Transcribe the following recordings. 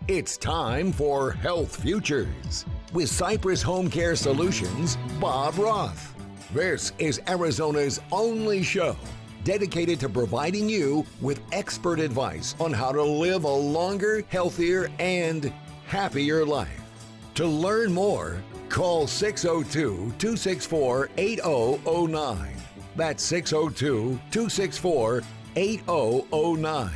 It's time for Health Futures with Cypress Home Care Solutions, Bob Roth. This is Arizona's only show dedicated to providing you with expert advice on how to live a longer, healthier, and happier life. To learn more, call 602-264-8009. That's 602-264-8009.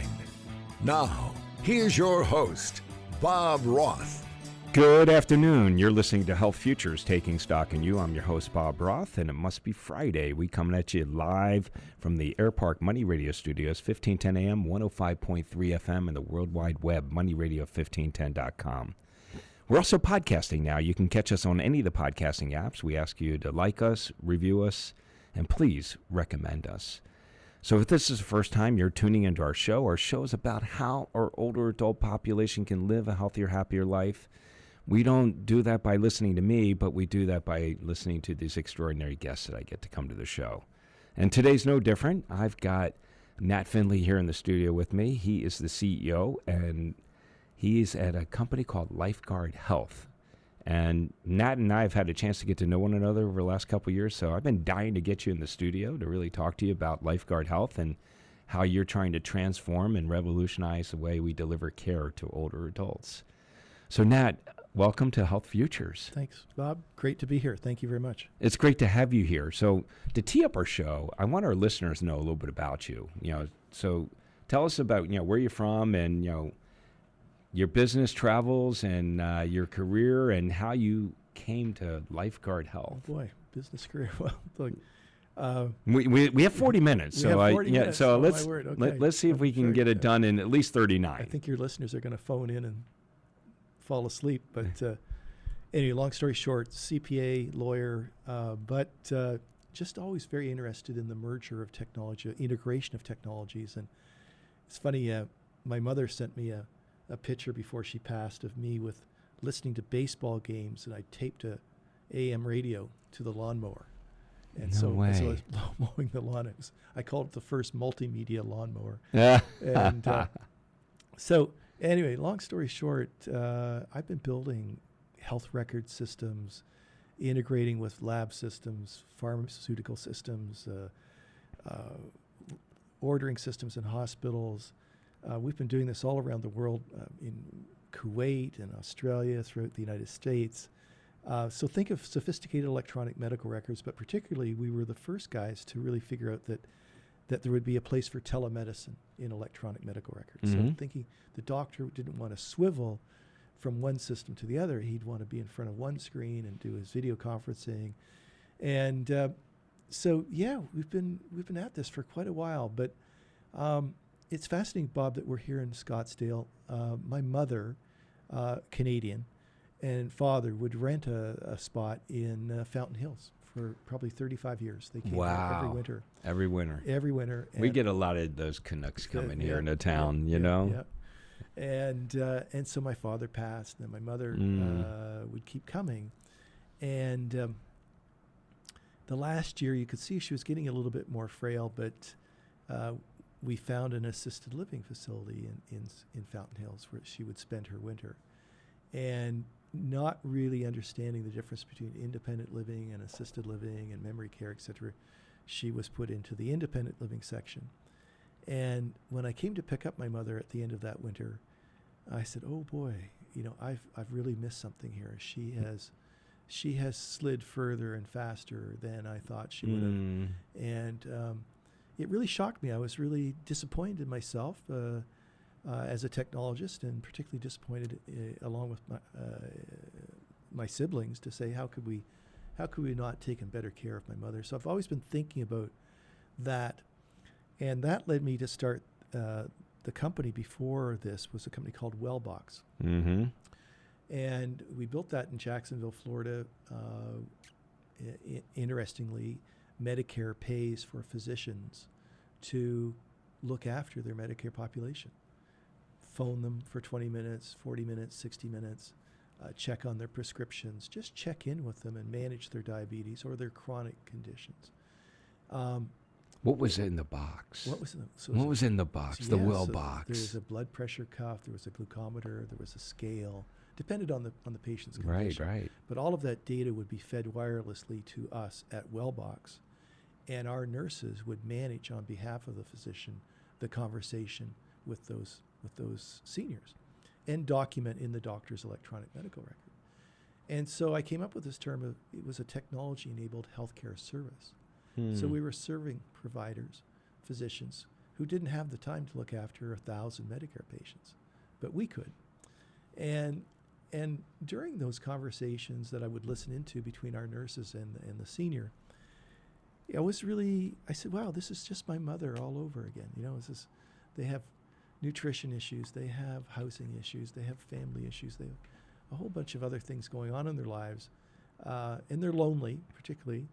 Now, here's your host, Bob Roth. Good afternoon. You're listening to Health Futures, Taking Stock in You. I'm your host, Bob Roth, and it must be Friday. We coming at you live from the Air Park Money Radio Studios, 1510 AM, 105.3 FM, and the World Wide Web, moneyradio1510.com. We're also podcasting now. You can catch us on any of the podcasting apps. We ask you to like us, review us, and please recommend us. So if this is the first time you're tuning into our show is about how our older adult population can live a healthier, happier life. We don't do that by listening to me, but we do that by listening to these extraordinary guests that I get to come to the show. And today's no different. I've got Nat Findlay here in the studio with me. He is the CEO, and he's at a company called Lifeguard Health. And Nat and I have had a chance to get to know one another over the last couple of years, so I've been dying to get you in the studio to really talk to you about Lifeguard Health and how you're trying to transform and revolutionize the way we deliver care to older adults. So Nat, welcome to Health Futures. Thanks, Bob. Great to be here. Thank you very much. It's great to have you here. So to tee up our show, I want our listeners to know a little bit about you. So tell us about where you're from and your business travels and your career and how you came to Lifeguard Health. Oh boy, business career. Well, look, we have 40 minutes. Minutes. So Oh, let's my word. Okay. let's see if we can get it done in at least 39. I think your listeners are going to phone in and fall asleep. But anyway, long story short, CPA, lawyer, but just always very interested in the merger of technology, integration of technologies. And it's funny, my mother sent me a picture before she passed of me with listening to baseball games, and I taped a AM radio to the lawnmower. And so as I was mowing the lawn, I called it the first multimedia lawnmower. And so anyway, long story short, I've been building health record systems, integrating with lab systems, pharmaceutical systems, ordering systems in hospitals. We've been doing this all around the world, in Kuwait and Australia, throughout the United States. So think of sophisticated electronic medical records, but particularly we were the first guys to really figure out that there would be a place for telemedicine in electronic medical records. Mm-hmm. So thinking the doctor didn't want to swivel from one system to the other. He'd want to be in front of one screen and do his video conferencing. And so, yeah, we've been at this for quite a while, but it's fascinating, Bob, that we're here in Scottsdale. My mother, Canadian, and father would rent a spot in Fountain Hills for probably 35 years. They came here every winter. Every winter. We get a lot of those Canucks coming here into town, you know? Yeah. And so my father passed, and then my mother would keep coming. And the last year, you could see she was getting a little bit more frail, but we found an assisted living facility in Fountain Hills where she would spend her winter. And not really understanding the difference between independent living and assisted living and memory care, et cetera, she was put into the independent living section. And when I came to pick up my mother at the end of that winter, I said, "Oh boy, I've really missed something here. She has slid further and faster than I thought she would have." And it really shocked me. I was really disappointed in myself as a technologist, and particularly disappointed along with my siblings to say, how could we not taken better care of my mother? So I've always been thinking about that, and that led me to start the company. Before this was a company called Wellbox. Mm-hmm. And we built that in Jacksonville, Florida. Interestingly, Medicare pays for physicians to look after their Medicare population. Phone them for 20 minutes, 40 minutes, 60 minutes, check on their prescriptions, just check in with them and manage their diabetes or their chronic conditions. What was in the box? What was in the, so What was in the box? so The yeah, well so box. There was a blood pressure cuff. There was a glucometer. There was a scale. Depended on the patient's Right, condition. right. But all of that data would be fed wirelessly to us at Wellbox, and our nurses would manage on behalf of the physician the conversation with those seniors, and document in the doctor's electronic medical record. And so I came up with this term of, it was a technology-enabled healthcare service. So we were serving providers, physicians, who didn't have the time to look after 1,000 Medicare patients, but we could. And during those conversations that I would listen into between our nurses and the senior, I said, wow, this is just my mother all over again. They have nutrition issues, they have housing issues, they have family issues, they have a whole bunch of other things going on in their lives, and they're lonely, particularly.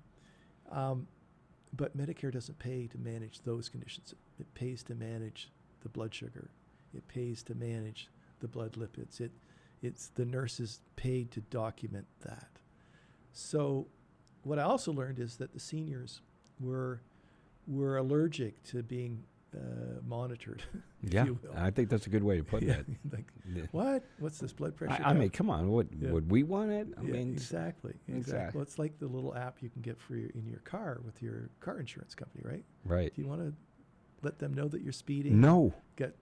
But Medicare doesn't pay to manage those conditions. It pays to manage the blood sugar. It pays to manage the blood lipids. It's the nurses paid to document that. So what I also learned is that the seniors were allergic to being monitored, if you will. I think that's a good way to put it. What? What's this blood pressure? I mean, come on. Would we want it? I mean, exactly. Well, it's like the little app you can get in your car with your car insurance company, right? Right. Do you want to let them know that you're speeding? No.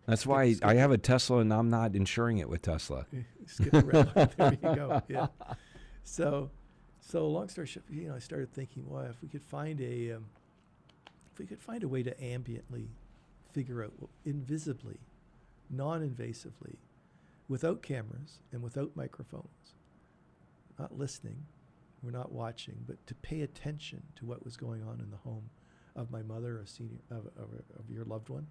That's why I have a Tesla and I'm not insuring it with Tesla. Skip around. There you go. Yeah. So long story short, I started thinking, well, if we could find a way to ambiently figure out invisibly, non-invasively, without cameras and without microphones, not listening, we're not watching, but to pay attention to what was going on in the home of my mother, of your loved one,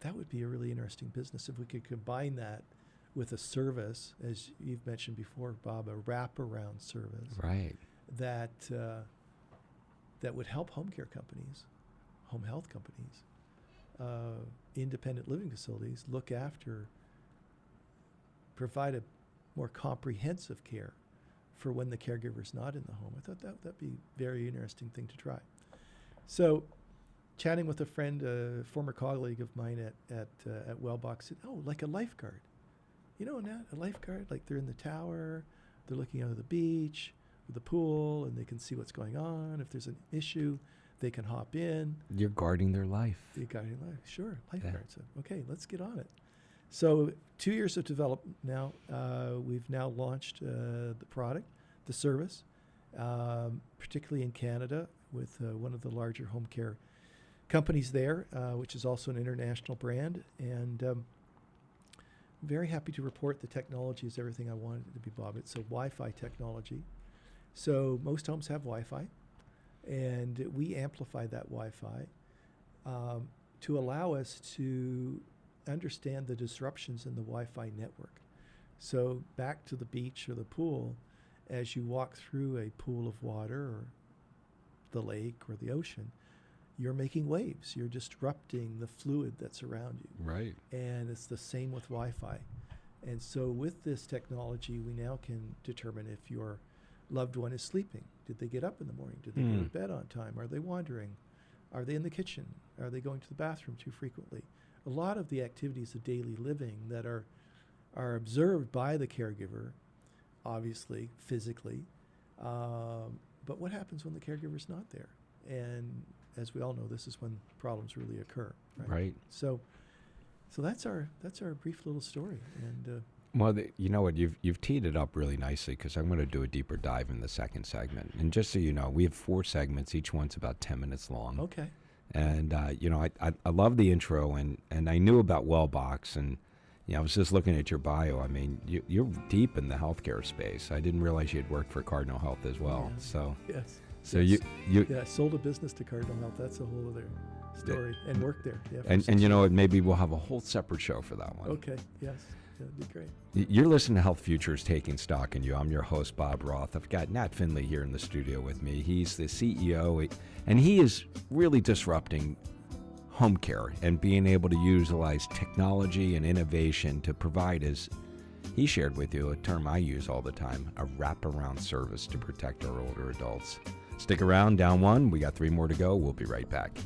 that would be a really interesting business if we could combine that with a service, as you've mentioned before, Bob, a wraparound service, right? That would help home care companies, home health companies, independent living facilities provide a more comprehensive care for when the caregiver's not in the home. I thought that'd be a very interesting thing to try. So, chatting with a friend, a former colleague of mine at Wellbox, said, "Oh, like a lifeguard, Nat, a lifeguard, like they're in the tower, they're looking out of the beach, with the pool, and they can see what's going on. If there's an issue, they can hop in." You're guarding their life. You're guarding life. Sure, lifeguard. So, okay, let's get on it. So 2 years of development now. We've now launched the product, the service, particularly in Canada with one of the larger home care companies there, which is also an international brand. And I'm very happy to report the technology is everything I wanted it to be, Bob. It's a Wi-Fi technology. So most homes have Wi-Fi, and we amplify that Wi-Fi to allow us to understand the disruptions in the Wi-Fi network. So back to the beach or the pool, as you walk through a pool of water or the lake or the ocean, you're making waves. You're disrupting the fluid that's around you. Right. And it's the same with Wi-Fi. And so with this technology, we now can determine if your loved one is sleeping. Did they get up in the morning? Did they go to bed on time? Are they wandering? Are they in the kitchen? Are they going to the bathroom too frequently? A lot of the activities of daily living that are observed by the caregiver, obviously, physically, but what happens when the caregiver's not there? And as we all know, this is when problems really occur. Right. So that's our brief little story. And well, you know what? You've teed it up really nicely, because I'm going to do a deeper dive in the second segment. And just so you know, we have 4 segments. Each one's about 10 minutes long. Okay. And I love the intro, and I knew about Wellbox, and I was just looking at your bio. I mean, you're deep in the healthcare space. I didn't realize you had worked for Cardinal Health as well. Yeah. So yes. So yes. you I sold a business to Cardinal Health. That's a whole other story. And worked there. Yeah. And you know what? Maybe we'll have a whole separate show for that one. Okay. Yes. That'd be great. You're listening to Health Futures Taking Stock in You. I'm your host, Bob Roth. I've got Nat Findlay here in the studio with me. He's the CEO, and he is really disrupting home care and being able to utilize technology and innovation to provide, as he shared with you, a term I use all the time, a wraparound service to protect our older adults. Stick around, down one. We got 3 more to go. We'll be right back.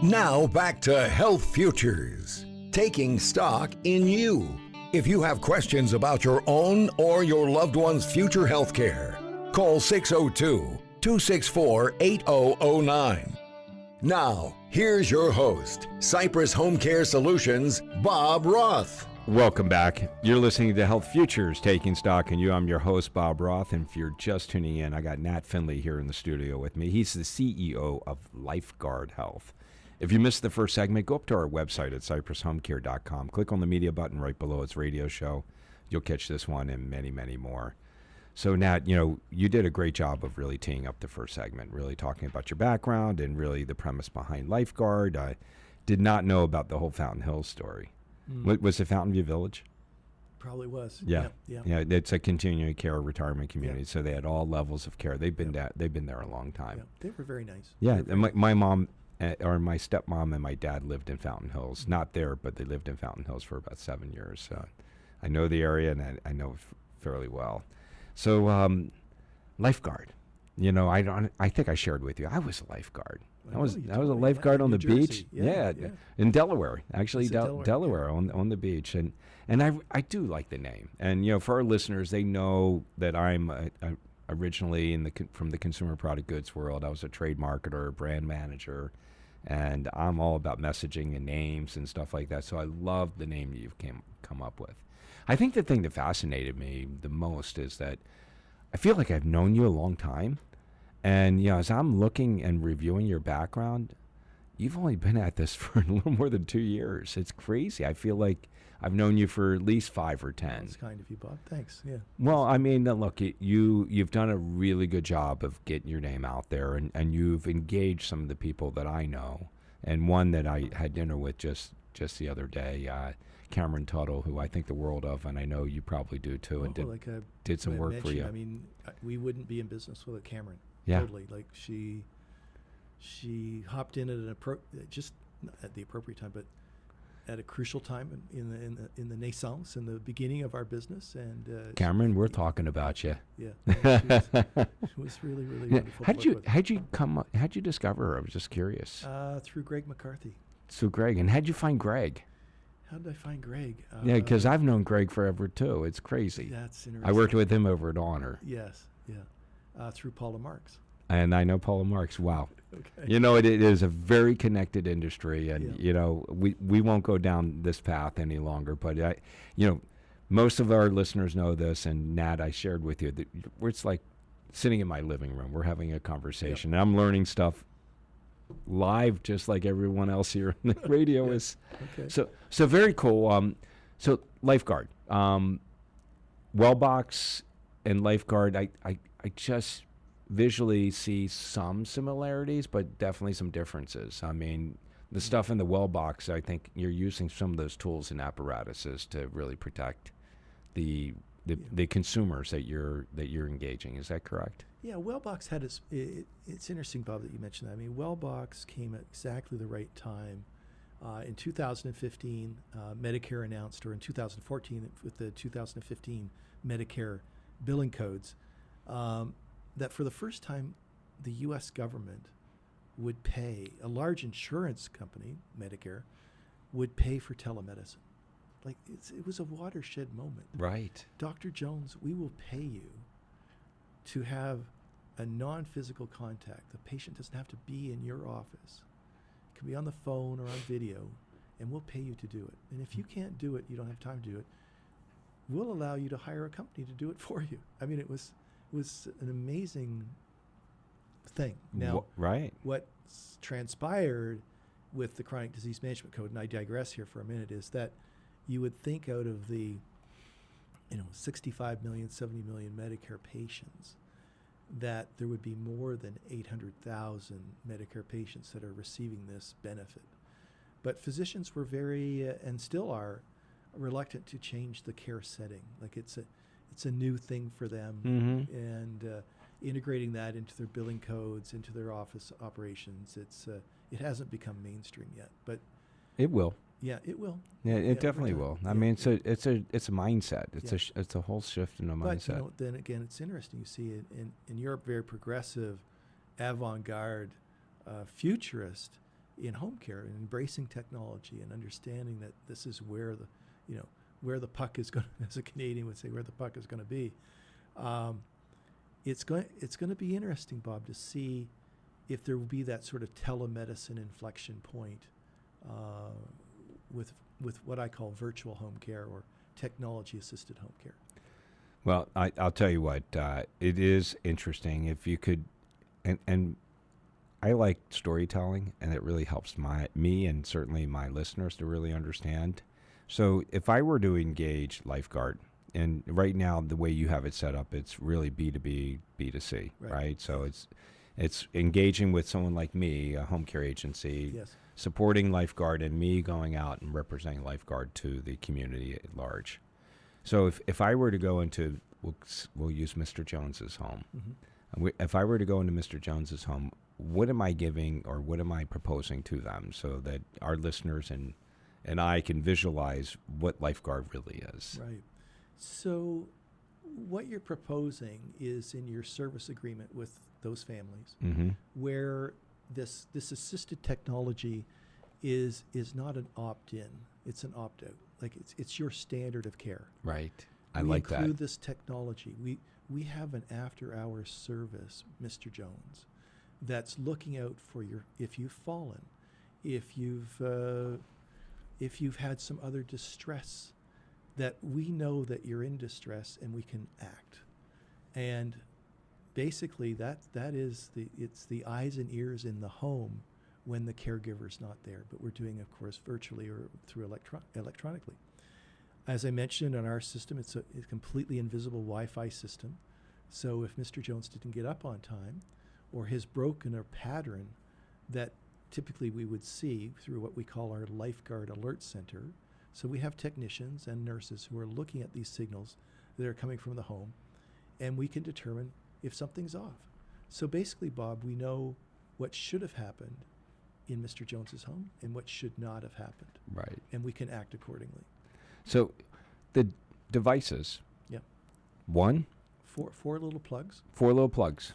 Now back to Health Futures, taking stock in you. If you have questions about your own or your loved one's future health care, call 602-264-8009. Now, here's your host, Cypress Home Care Solutions, Bob Roth. Welcome back. You're listening to Health Futures, taking stock in you. I'm your host, Bob Roth, and if you're just tuning in, I got Nat Findlay here in the studio with me. He's the CEO of Lifeguard Health. If you missed the first segment, go up to our website at cypresshomecare.com. Click on the media button right below its radio show. You'll catch this one and many, many more. So, Nat, you did a great job of really teeing up the first segment, really talking about your background and really the premise behind Lifeguard. I did not know about the whole Fountain Hills story. Was it Fountain View Village? Probably was. Yeah. Yeah. It's a continuing care retirement community, so they had all levels of care. They've been there a long time. Yeah. They were very nice. Yeah, and my mom or my stepmom and my dad lived in Fountain Hills. Not there, but they lived in Fountain Hills for about 7 years. So I know the area, and I know it fairly well. So Lifeguard, I think I shared with you, I was a lifeguard. I was a lifeguard on the beach. Yeah, in Delaware, actually, Delaware on the beach, and I do like the name. And for our listeners, they know that I'm originally from the consumer product goods world. I was a trade marketer, brand manager, and I'm all about messaging and names and stuff like that. So I love the name you've come up with. I think the thing that fascinated me the most is that I feel like I've known you a long time. And, as I'm looking and reviewing your background, you've only been at this for a little more than 2 years. It's crazy. I feel like I've known you for at least 5 or 10. That's kind of you, Bob. Thanks. Yeah. Well, I mean, look, you've done a really good job of getting your name out there, and you've engaged some of the people that I know. And one that I had dinner with just the other day, Cameron Tuttle, who I think the world of, and I know you probably do too, and did some work for you. I mean, we wouldn't be in business without Cameron. Yeah. Totally. Like she hopped in at just at the appropriate time, but at a crucial time in the naissance, in the beginning of our business. And Cameron, we're talking about you. Yeah. She was really, really wonderful. How'd you discover her? I was just curious. Through Greg McCarthy. So Greg, and how'd you find Greg? How did I find Greg? Yeah, because I've known Greg forever too. It's crazy. That's interesting. I worked with him over at Honor. Yes. Yeah. Through Paula Marks. And I know Paula Marks. Wow. Okay. It is a very connected industry, and we won't go down this path any longer. But most of our listeners know this, and Nat, I shared with you that it's like sitting in my living room. We're having a conversation, and I'm learning stuff live, just like everyone else here on the radio is. Okay. So very cool. So Lifeguard, Wellbox, and Lifeguard. I just visually see some similarities, but definitely some differences. I mean, the stuff in the Wellbox, I think you're using some of those tools and apparatuses to really protect the consumers that you're engaging. Is that correct? Yeah, Wellbox had it's interesting, Bob, that you mentioned that. I mean, Wellbox came at exactly the right time. In 2015, Medicare announced, or in 2014 with the 2015 Medicare billing codes, that for the first time, the U.S. government would pay, a large insurance company, Medicare, would pay for telemedicine. Like, it was a watershed moment. Right. Dr. Jones, we will pay you to have a non-physical contact. The patient doesn't have to be in your office. It can be on the phone or on video, and we'll pay you to do it. And if you can't do it, you don't have time to do it, we'll allow you to hire a company to do it for you. I mean, it was an amazing thing. Now, what's transpired with the Chronic Disease Management Code, and I digress here for a minute, is that you would think out of the 65 million, 70 million Medicare patients, that there would be more than 800,000 Medicare patients that are receiving this benefit. But physicians were very, and still are, reluctant to change the care setting. Like it's a new thing for them, and integrating that into their billing codes, into their office operations. It hasn't become mainstream yet, but it will. Yeah, it will. Yeah, it definitely will. I mean, it's a mindset. It's a whole shift in a mindset. But then again, it's interesting. You see it in Europe, very progressive avant-garde futurist in home care and embracing technology and understanding that this is where where the puck is going, as a Canadian would say, where the puck is going to be. It's going to be interesting, Bob, to see if there will be that sort of telemedicine inflection point with what I call virtual home care or technology-assisted home care. Well, I'll tell you what, it is interesting. If you could, and I like storytelling, and it really helps me and certainly my listeners to really understand. So if I were to engage Lifeguard, and right now the way you have it set up, it's really B2B, B2C, right? So it's engaging with someone like me, a home care agency, Yes. supporting Lifeguard, and me going out and representing Lifeguard to the community at large. So if I were to go into, we'll use Mr. Jones's home. Mm-hmm. If I were to go into Mr. Jones's home, what am I giving or what am I proposing to them so that our listeners and I can visualize what Lifeguard really is? Right. So what you're proposing is in your service agreement with those families, Mm-hmm. where this assisted technology is not an opt-in, it's an opt-out. Like it's your standard of care. Right. I We like that. include this technology. We have an after-hours service, Mr. Jones, that's looking out for if you've fallen, if you've had some other distress, that we know that you're in distress and we can act. And basically it's the eyes and ears in the home when the caregiver's not there. But we're doing, of course, virtually or through electronically. As I mentioned, on our system, it's a completely invisible Wi-Fi system. So if Mr. Jones didn't get up on time, or has broken a pattern that typically we would see through what we call our Lifeguard Alert Center. So we have technicians and nurses who are looking at these signals that are coming from the home, and we can determine if something's off. So basically, Bob, we know what should have happened in Mr. Jones's home and what should not have happened. Right. And we can act accordingly. So the devices. Yep. One. Four little plugs. Four little plugs.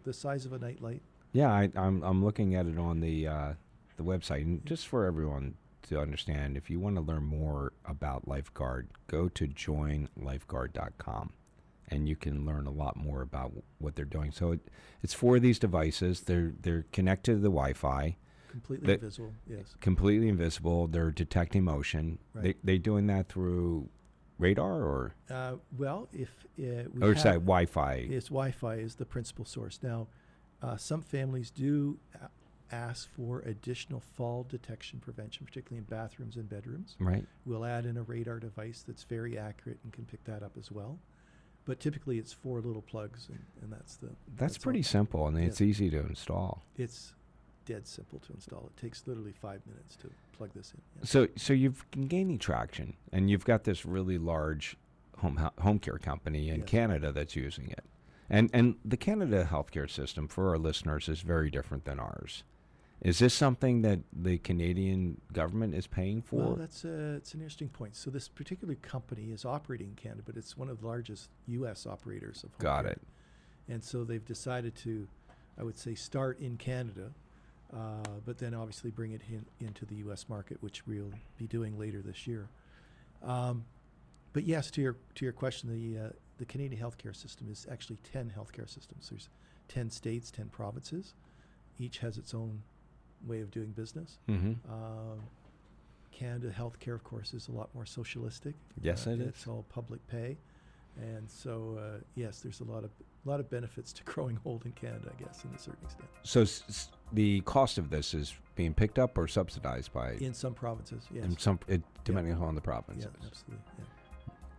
The size of a nightlight. Yeah, I'm looking at it on the website, and just for everyone to understand, if you want to learn more about Lifeguard, go to joinlifeguard.com, and you can learn a lot more about what they're doing. So it's for these devices. They're connected to the Wi-Fi. Completely invisible. Yes. Completely invisible. They're detecting motion. Right. They doing that through radar or? Well, if Wi-Fi. It's Wi-Fi is the principal source. Now, some families do ask for additional fall detection prevention, particularly in bathrooms and bedrooms. Right. We'll add in a radar device that's very accurate and can pick that up as well. But typically, it's 4 little plugs, and That's pretty simple, and it's easy to install. It's dead simple to install. It takes literally 5 minutes to plug this in. Yeah. So you've been gaining traction, and you've got this really large home care company in Canada that's using it. And the Canada healthcare system, for our listeners, is very different than ours. Is this something that the Canadian government is paying for? Well, it's an interesting point. So this particular company is operating in Canada, but it's one of the largest U.S. operators of home Got care. it. And so they've decided to, I would say, start in Canada, but then obviously bring it into the U.S. market, which we'll be doing later this year. But yes, to your question, the Canadian healthcare system is actually 10 healthcare systems. There's 10 states, 10 provinces. Each has its own way of doing business. Mm-hmm. Canada healthcare, of course, is a lot more socialistic. Yes, it is. It's all public pay, and so yes, there's a lot of benefits to growing old in Canada, I guess, in a certain extent. So the cost of this is being picked up or subsidized by In some provinces, yes. depending on the provinces. Yeah, absolutely. Yeah.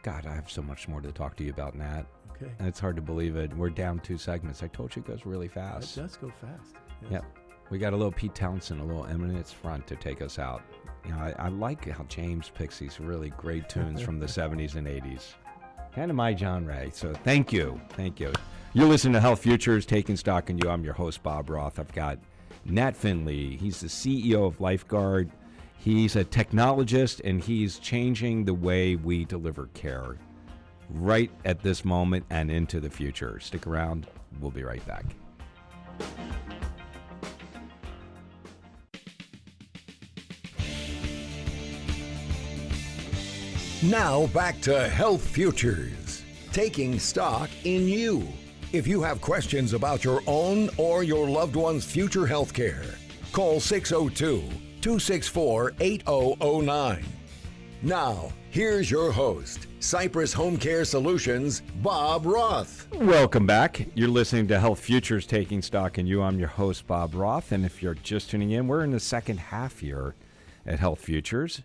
God, I have so much more to talk to you about, Nat. Okay. And it's hard to believe it. We're down 2 segments. I told you it goes really fast. It does go fast. Yes. Yep. We got a little Pete Townsend, a little Eminence Front to take us out. You know, I like how James picks these really great tunes from the 70s and 80s. Kind of my genre. So thank you. Thank you. You're listening to Health Futures, Taking Stock in You. I'm your host, Bob Roth. I've got Nat Findlay. He's the CEO of Lifeguard. He's a technologist, and he's changing the way we deliver care right at this moment and into the future. Stick around. We'll be right back. Now back to Health Futures, taking stock in you. If you have questions about your own or your loved one's future health care, call 602-264-8009. Now, here's your host, Cypress Home Care Solutions, Bob Roth. Welcome back. You're listening to Health Futures Taking Stock in You. I'm your host, Bob Roth. And if you're just tuning in, we're in the second half here at Health Futures.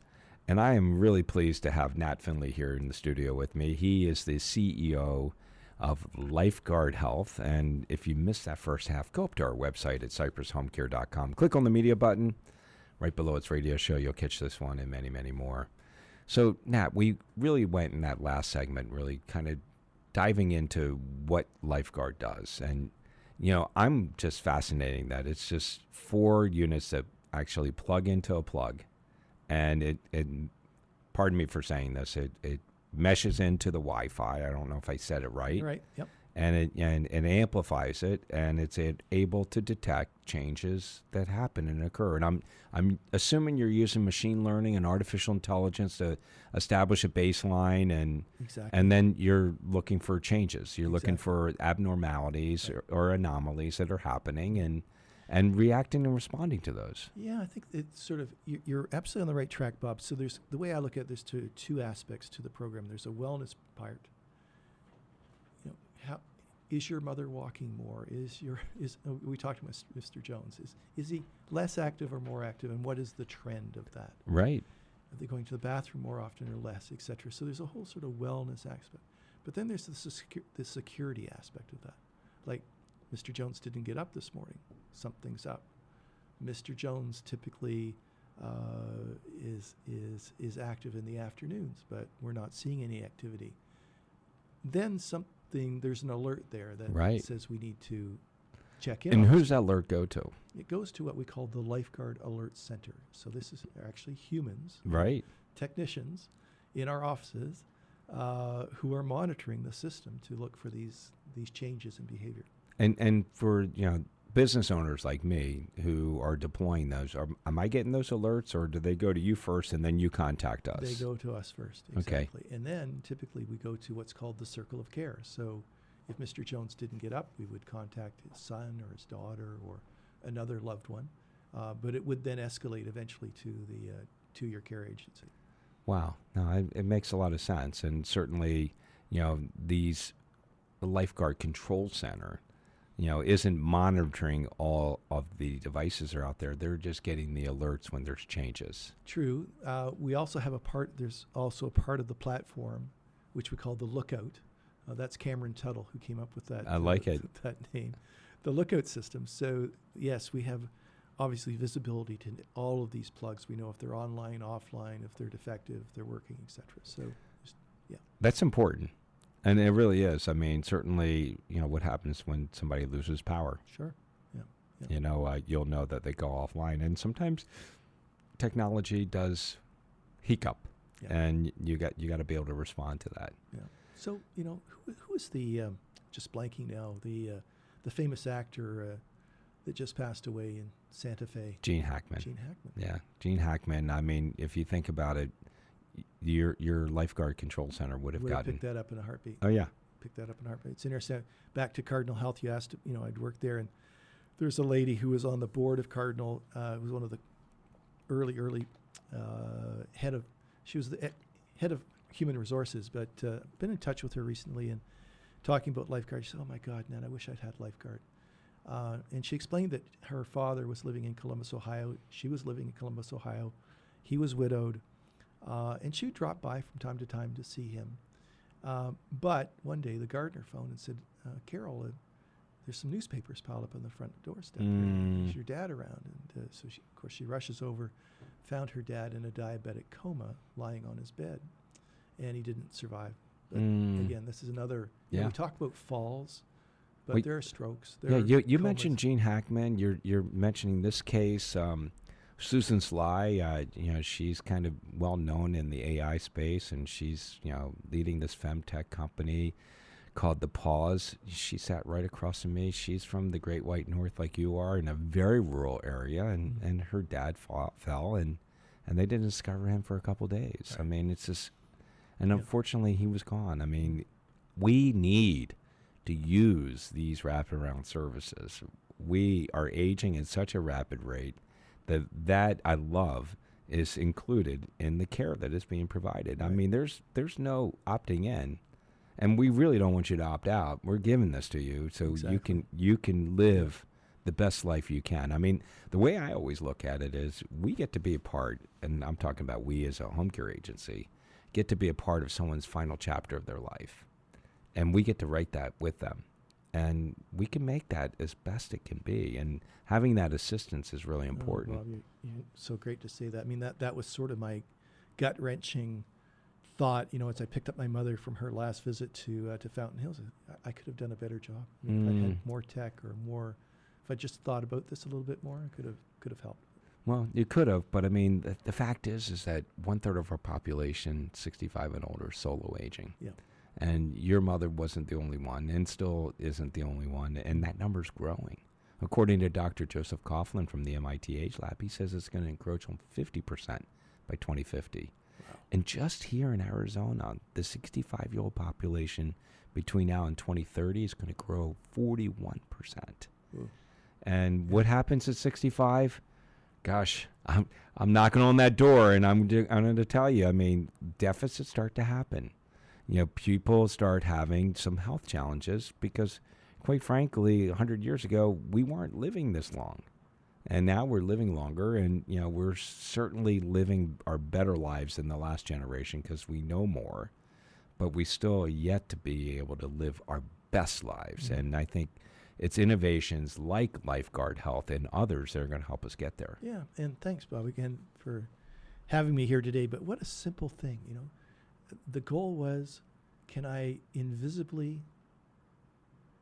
And I am really pleased to have Nat Findlay here in the studio with me. He is the CEO of Lifeguard Health. And if you missed that first half, go up to our website at cypresshomecare.com. Click on the media button. Right below its radio show, you'll catch this one and many, many more. So, Nat, we really went in that last segment really kind of diving into what Lifeguard does. And, you know, I'm just fascinating that it's just 4 units that actually plug into a plug. And it pardon me for saying this, it meshes into the Wi-Fi. I don't know if I said it right. Right, yep. And it amplifies it, and it's able to detect changes that happen and occur. And I'm assuming you're using machine learning and artificial intelligence to establish a baseline, and Exactly. and then you're looking for changes. You're looking Exactly. for abnormalities or anomalies that are happening, and reacting and responding to those. Yeah, I think it's sort of, you're absolutely on the right track, Bob. So there's, the way I look at this, two aspects to the program. There's a wellness part. You know, how is your mother walking more? We talked to Mr. Jones. Is he less active or more active, and what is the trend of that? Right. Are they going to the bathroom more often or less, et cetera? So there's a whole sort of wellness aspect. But then there's the security aspect of that. Like, Mr. Jones didn't get up this morning. Something's up. Mr. Jones typically is active in the afternoons, but we're not seeing any activity. Then there's an alert there that says we need to check in. And who's that alert go to? It goes to what we call the Lifeguard Alert Center. So this is actually humans, Right. technicians in our offices who are monitoring the system to look for these changes in behavior. And for, you know, business owners like me who are deploying those, am I getting those alerts, or do they go to you first and then you contact us? They go to us first, Okay. exactly. And then typically we go to what's called the circle of care. So if Mr. Jones didn't get up, we would contact his son or his daughter or another loved one. But it would then escalate eventually to your care agency. Wow. No, it makes a lot of sense. And certainly, you know, the Lifeguard Control Center, you know, isn't monitoring all of the devices that are out there. They're just getting the alerts when there's changes. True. We also have there's also a part of the platform which we call the Lookout. That's Cameron Tuttle who came up with that. I like it. That name. The Lookout system. So, yes, we have obviously visibility to all of these plugs. We know if they're online, offline, if they're defective, if they're working, et cetera. So, yeah. That's important. And it really is. I mean, certainly, you know, what happens when somebody loses power. Sure. Yeah. You know, you'll know that they go offline. And sometimes technology does hiccup, and you got to be able to respond to that. Yeah. So, you know, who is the, just blanking now, the famous actor that just passed away in Santa Fe? Gene Hackman. Gene Hackman. Yeah, Gene Hackman. I mean, if you think about it, your Lifeguard Control Center would have gotten. Picked that up in a heartbeat. Oh, yeah. Picked that up in a heartbeat. It's interesting. Back to Cardinal Health, you asked, you know, I'd worked there, and there's a lady who was on the board of Cardinal, was one of the early she was the head of human resources, but been in touch with her recently and talking about Lifeguard. She said, oh my God, Nat, I wish I'd had Lifeguard. And she explained that her father was living in Columbus, Ohio. She was living in Columbus, Ohio. He was widowed. And she would drop by from time to time to see him. But one day the gardener phoned and said, Carol, there's some newspapers piled up on the front doorstep. Is your dad around? And so, of course, she rushes over, found her dad in a diabetic coma lying on his bed. And he didn't survive. But again, this is another, you know, we talk about falls, but there are strokes. You mentioned Gene Hackman. You're mentioning this case. Susan Sly, you know, she's kind of well known in the AI space, and she's, you know, leading this femtech company called The Pause. She sat right across from me. She's from the Great White North, like you are, in a very rural area, and her dad fell, and they didn't discover him for a couple days. Right. I mean, it's just, And unfortunately, he was gone. I mean, we need to use these wraparound services. We are aging at such a rapid rate that I love is included in the care that is being provided. Right. I mean, there's no opting in, and we really don't want you to opt out. We're giving this to you so you can live the best life you can. I mean, the way I always look at it is we get to be a part, and I'm talking about we as a home care agency, get to be a part of someone's final chapter of their life. And we get to write that with them. And we can make that as best it can be. And having that assistance is really important. Bob, you're so great to say that. I mean, that was sort of my gut-wrenching thought, as I picked up my mother from her last visit to Fountain Hills. I could have done a better job. If I had more tech or more, if I just thought about this a little bit more, I could have helped. Well, you could have, but I mean, the fact is that 1/3 of our population, 65 and older, is solo aging. Yeah. And your mother wasn't the only one, and still isn't the only one, and that number's growing. According to Dr. Joseph Coughlin from the MIT Age Lab, he says it's going to encroach on 50% by 2050. Wow. And just here in Arizona, the 65-year-old population between now and 2030 is going to grow 41%. Ooh. And what happens at 65? Gosh, I'm knocking on that door, and I'm going to tell you, I mean, deficits start to happen. People start having some health challenges because, quite frankly, 100 years ago, we weren't living this long. And now we're living longer, and, we're certainly living our better lives than the last generation because we know more. But we still are yet to be able to live our best lives. Mm-hmm. And I think it's innovations like Lifeguard Health and others that are going to help us get there. Yeah, and thanks, Bob, again, for having me here today. But what a simple thing, The goal was, can I invisibly,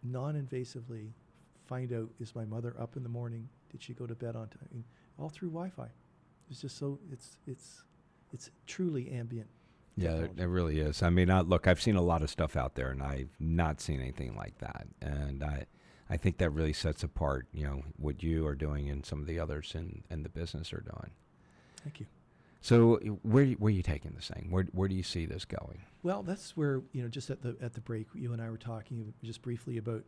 non-invasively find out, is my mother up in the morning? Did she go to bed on time? All through Wi-Fi. It's just so, it's truly ambient. Yeah, it really is. I mean, look, I've seen a lot of stuff out there, and I've not seen anything like that. And I think that really sets apart, what you are doing and some of the others in the business are doing. Thank you. So where are you taking this thing? Where do you see this going? Well, that's where, just at the break, you and I were talking just briefly about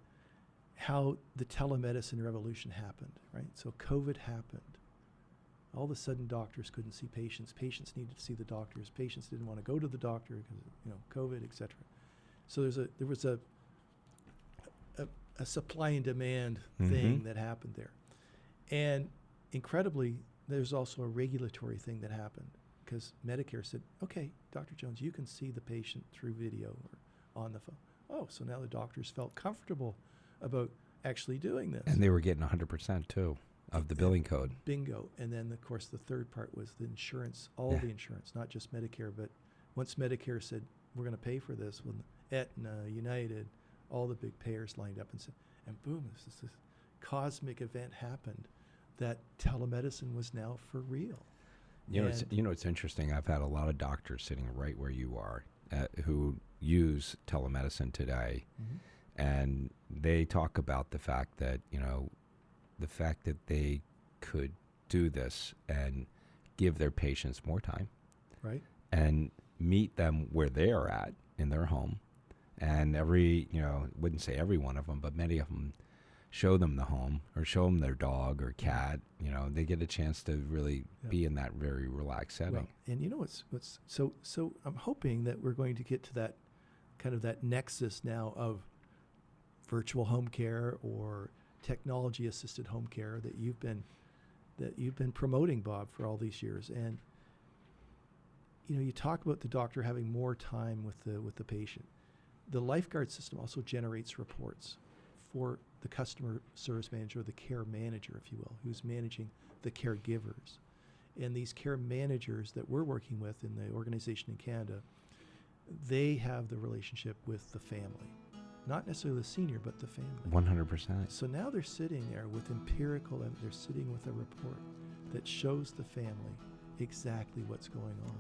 how the telemedicine revolution happened, right? So COVID happened. All of a sudden, doctors couldn't see patients. Patients needed to see the doctors. Patients didn't want to go to the doctor because COVID, et cetera. So there was a supply and demand thing that happened there. And incredibly, there's also a regulatory thing that happened because Medicare said, okay, Dr. Jones, you can see the patient through video or on the phone. Oh, so now the doctors felt comfortable about actually doing this. And they were getting 100% too of the billing code. Bingo. And then, of course, the third part was the insurance, the insurance, not just Medicare, but once Medicare said, we're going to pay for this, when Aetna, United, all the big payers lined up and said, and boom, this cosmic event happened that telemedicine was now for real. It's interesting. I've had a lot of doctors sitting right where you are who use telemedicine today, and they talk about the fact that they could do this and give their patients more time, right, and meet them where they are at in their home, and wouldn't say every one of them, but many of them, show them the home or show them their dog or cat. They get a chance to really be in that very relaxed setting. Well, and what's so I'm hoping that we're going to get to that kind of that nexus now of virtual home care or technology assisted home care that you've been promoting, Bob, for all these years. And you talk about the doctor having more time with the patient. The Lifeguard system also generates reports for the customer service manager, or the care manager, if you will, who's managing the caregivers. And these care managers that we're working with in the organization in Canada, they have the relationship with the family. Not necessarily the senior, but the family. 100%. So now they're sitting there with empirical evidence. They're sitting with a report that shows the family exactly what's going on.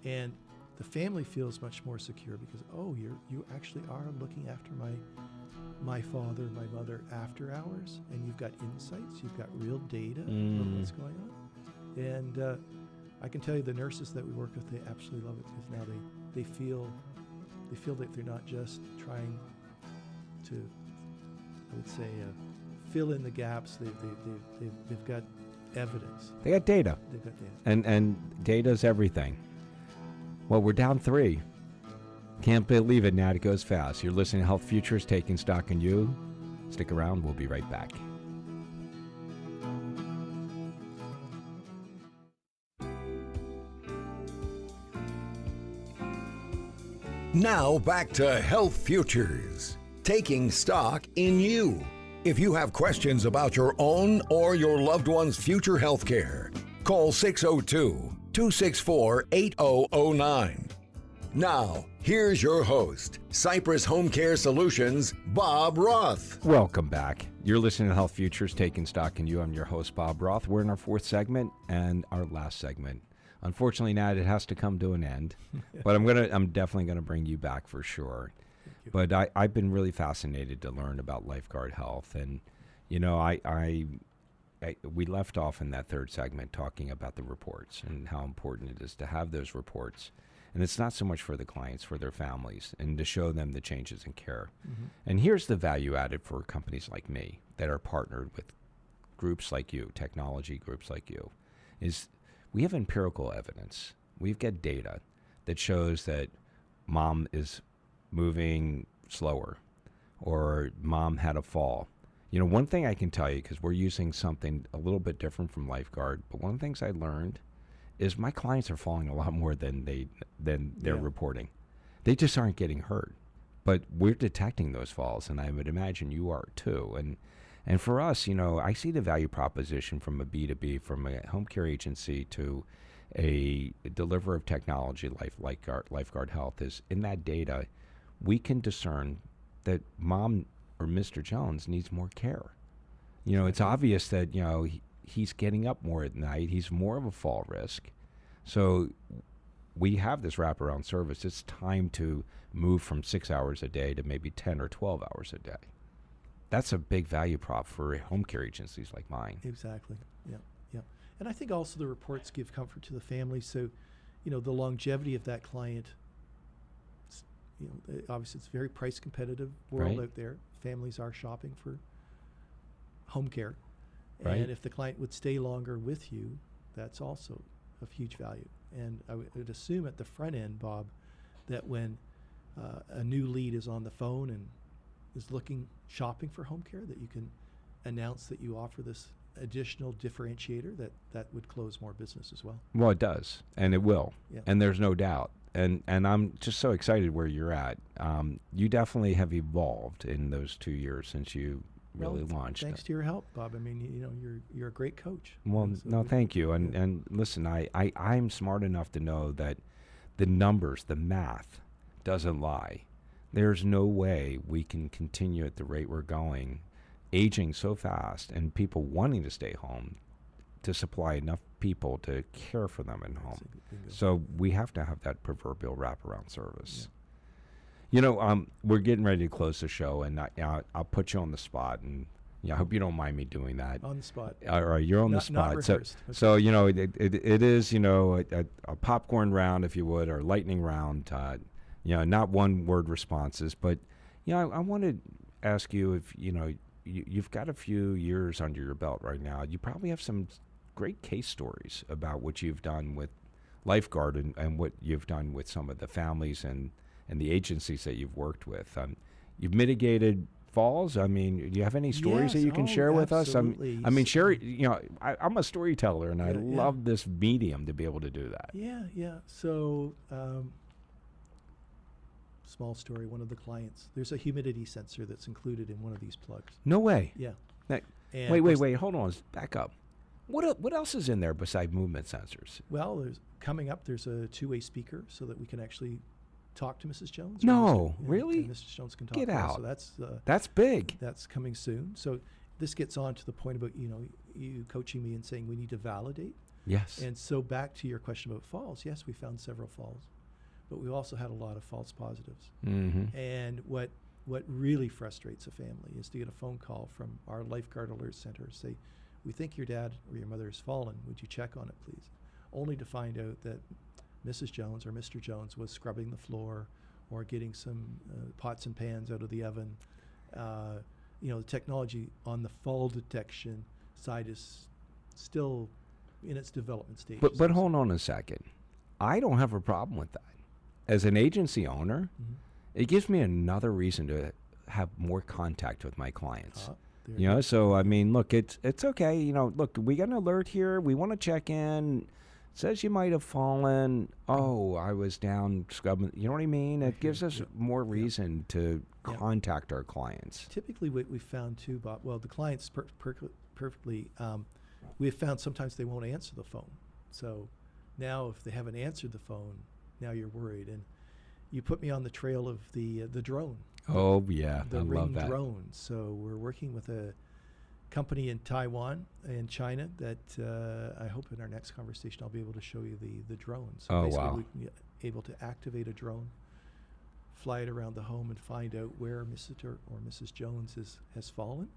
And the family feels much more secure because, you actually are looking after my father, my mother after hours, and you've got insights, you've got real data about what's going on. And I can tell you the nurses that we work with, they absolutely love it because now they feel that they're not just trying to, I would say, fill in the gaps. They've got evidence. They got data. They've got data. And data's everything. Well, we're down 3. Can't believe it, Nat. It goes fast. You're listening to Health Futures, Taking Stock in You. Stick around. We'll be right back. Now back to Health Futures, taking stock in you. If you have questions about your own or your loved one's future health care, call 602-264-8009. Now, here's your host, Cypress Home Care Solutions, Bob Roth. Welcome back. You're listening to Health Futures, Taking Stock in You. I'm your host, Bob Roth. We're in our 4th segment and our last segment. Unfortunately, Nat, it has to come to an end, but I'm definitely gonna bring you back for sure. But I've been really fascinated to learn about Lifeguard Health, and you know, we left off in that 3rd segment talking about the reports and how important it is to have those reports. And it's not so much for the clients, for their families, and to show them the changes in care. Mm-hmm. And here's the value added for companies like me that are partnered with groups like you, technology groups like you, is we have empirical evidence. We've got data that shows that mom is moving slower or mom had a fall. You know, one thing I can tell you, because we're using something a little bit different from Lifeguard, but one of the things I learned is my clients are falling a lot more than they're reporting. They just aren't getting hurt. But we're detecting those falls, and I would imagine you are too. And for us, you know, I see the value proposition from a B2B, from a home care agency to a deliverer of technology, Lifeguard Health, is in that data, we can discern that mom or Mr. Jones needs more care. You know, it's obvious that, you know, he's getting up more at night. He's more of a fall risk. So we have this wraparound service. It's time to move from 6 hours a day to maybe 10 or 12 hours a day. That's a big value prop for home care agencies like mine. Exactly. Yeah. Yeah. And I think also the reports give comfort to the family. So, you know, the longevity of that client, you know, obviously it's a very price competitive world out there. Families are shopping for home care. And if the client would stay longer with you, that's also of huge value. And I would assume at the front end, Bob, that when a new lead is on the phone and is shopping for home care, that you can announce that you offer this additional differentiator that would close more business as well. Well, it does, and it will, yeah. And there's no doubt. And I'm just so excited where you're at. You definitely have evolved in those 2 years since you really launched. Thanks to your help, Bob. I mean, you know, you're a great coach. Well, so no, thank you. And listen, I'm smart enough to know that the numbers, the math, doesn't lie. There's no way we can continue at the rate we're going, aging so fast, and people wanting to stay home to supply enough people to care for them at home. So we have to have that proverbial wraparound service. Yeah. You know, we're getting ready to close the show, and I'll put you on the spot, and I hope you don't mind me doing that. On the spot. All right, you're on the spot. Not rehearsed. So you know, it is, you know, a popcorn round, if you would, or lightning round. You know, not one word responses, but you know, I want to ask you if you know you've got a few years under your belt right now. You probably have some great case stories about what you've done with Lifeguard and what you've done with some of the families and the agencies that you've worked with. You've mitigated falls. I mean, do you have any stories that you can share with us? I mean, share. You know, I'm a storyteller, and I love this medium to be able to do that. Yeah. So, small story. One of the clients, there's a humidity sensor that's included in one of these plugs. No way. Yeah. Wait. Hold on. Back up. What else is in there besides movement sensors? Well, there's a two-way speaker so that we can actually talk to Mrs. Jones. No, really? And Mrs. Jones can talk Get to out. Us. So that's big. That's coming soon. So this gets on to the point about, you know, you coaching me and saying we need to validate. Yes. And so back to your question about falls. Yes, we found several falls, but we also had a lot of false positives. Mm-hmm. And what really frustrates a family is to get a phone call from our Lifeguard Alert Center, say, we think your dad or your mother has fallen. Would you check on it, please? Only to find out that Mrs. Jones or Mr. Jones was scrubbing the floor or getting some pots and pans out of the oven. The technology on the fall detection side is still in its development stage. But hold on a second. I don't have a problem with that. As an agency owner, it gives me another reason to have more contact with my clients. So I mean, look, it's okay. Look, we got an alert here. We want to check in. It says you might have fallen. Oh, I was down scrubbing. You know what I mean? It gives us more reason to contact our clients. Typically, what we found too, Bob. Well, the clients perfectly. We have found sometimes they won't answer the phone. So now, if they haven't answered the phone, now you're worried. And you put me on the trail of the drone. Oh yeah, the I Ring love that. drone. So we're working with a company in Taiwan and China that I hope in our next conversation I'll be able to show you the drone. So basically we can get able to activate a drone, fly it around the home, and find out where Mr. or Mrs. Jones has fallen,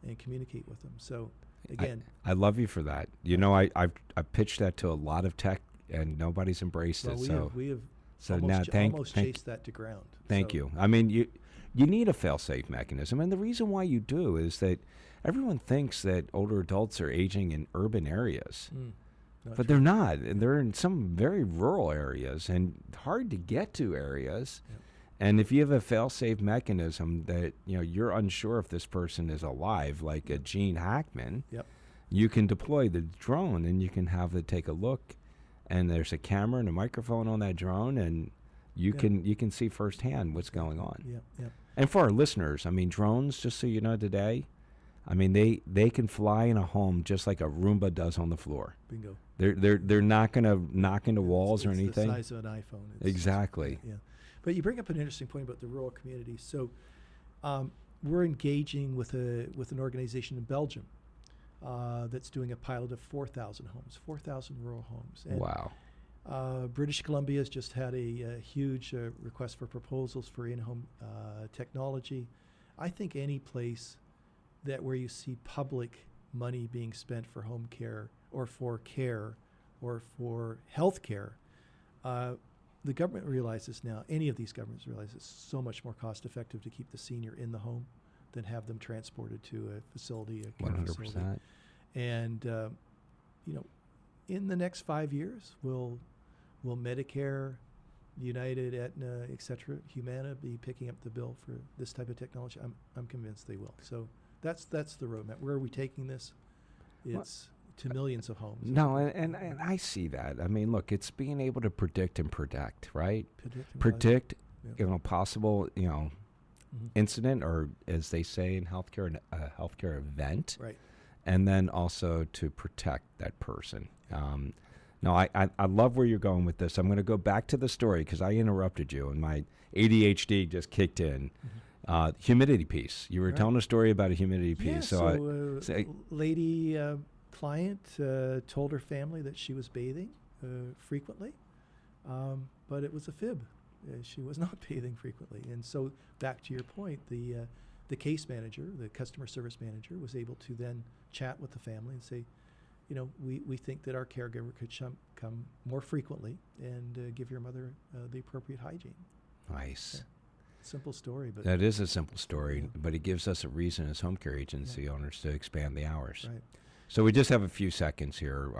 and communicate with them. So again, I love you for that. I've pitched that to a lot of tech, and nobody's embraced it. We have so almost, now almost chased that to ground. Thank you. I mean, you need a fail-safe mechanism, and the reason why you do is that everyone thinks that older adults are aging in urban areas, but they're not. And they're in some very rural areas and hard to get to areas. Yep. And if you have a fail-safe mechanism that you're unsure if this person is alive, like a Gene Hackman, you can deploy the drone and you can have it take a look, and there's a camera and a microphone on that drone, and you can see firsthand what's going on. And for our listeners, I mean, drones, just so you know today, I mean, they can fly in a home just like a Roomba does on the floor. Bingo. They're not going to knock into walls or anything. It's the size of an iPhone. Exactly. Yeah. But you bring up an interesting point about the rural community. So we're engaging with an organization in Belgium that's doing a pilot of 4,000 homes, 4,000 rural homes. And wow. British Columbia has just had a huge request for proposals for in-home technology. I think any place where you see public money being spent for home care or for care or for health care, the government realizes now, any of these governments realize it's so much more cost effective to keep the senior in the home than have them transported to a facility, a care 100%. facility. And, in the next 5 years, will Medicare, United, Aetna, et cetera, Humana be picking up the bill for this type of technology? I'm convinced they will. So that's the roadmap. Where are we taking this? It's to millions of homes. No, and I see that. I mean, look, it's being able to predict and protect, right? Predict, possible, incident, or as they say in healthcare, a healthcare event. Right. And then also to protect that person. No, I love where you're going with this. I'm going to go back to the story because I interrupted you and my ADHD just kicked in. Humidity piece. You were telling a story about a humidity piece. Yeah, lady client told her family that she was bathing frequently, but it was a fib. She was not bathing frequently. And so back to your point, the case manager, the customer service manager, was able to then chat with the family and say, we think that our caregiver could come more frequently and give your mother the appropriate hygiene. Nice. Yeah. Simple story, but that is a simple story, but it gives us a reason as home care agency owners to expand the hours. Right. So we just have a few seconds here.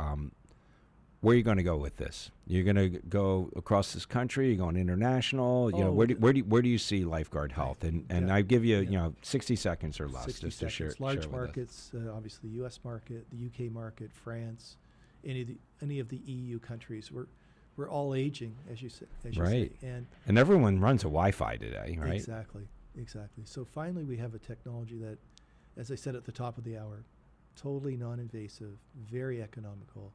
Where are you going to go with this? You're going to go across this country? You're going international? Where do you see Lifeguard Health? And I give you 60 seconds or less 60 just seconds. to share. Large share markets, obviously the U.S. market, the U.K. market, France, any of the EU countries. We're all aging, as you say. Right. And everyone runs a Wi-Fi today, right? Exactly. So finally we have a technology that, as I said at the top of the hour, totally non-invasive, very economical,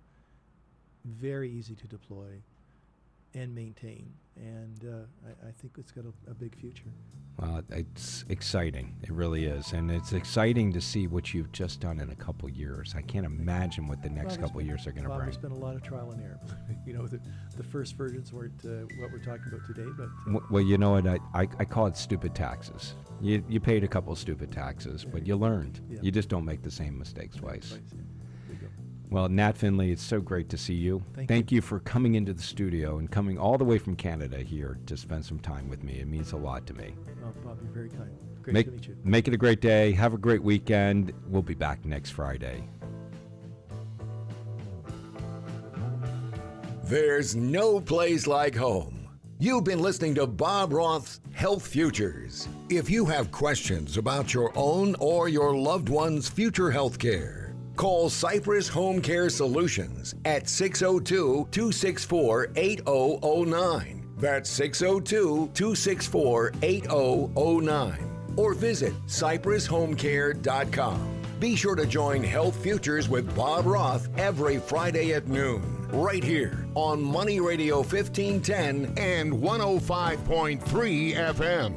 very easy to deploy and maintain. And I think it's got a big future. Well, it's exciting. It really is. And it's exciting to see what you've just done in a couple years. I can't imagine what the next couple years are going to bring. There's been a lot of trial and error. The first versions weren't what we're talking about today. But well, you know what? I call it stupid taxes. You paid a couple stupid taxes, but you learned. Yeah. You just don't make the same mistakes twice. Well, Nat Findlay, it's so great to see you. Thank you for coming into the studio and coming all the way from Canada here to spend some time with me. It means a lot to me. Oh, Bob, you're very kind. Great to meet you. Make it a great day. Have a great weekend. We'll be back next Friday. There's no place like home. You've been listening to Bob Roth's Health Futures. If you have questions about your own or your loved one's future health care, call Cypress Home Care Solutions at 602-264-8009. That's 602-264-8009. Or visit cypresshomecare.com. Be sure to join Health Futures with Bob Roth every Friday at noon, right here on Money Radio 1510 and 105.3 FM.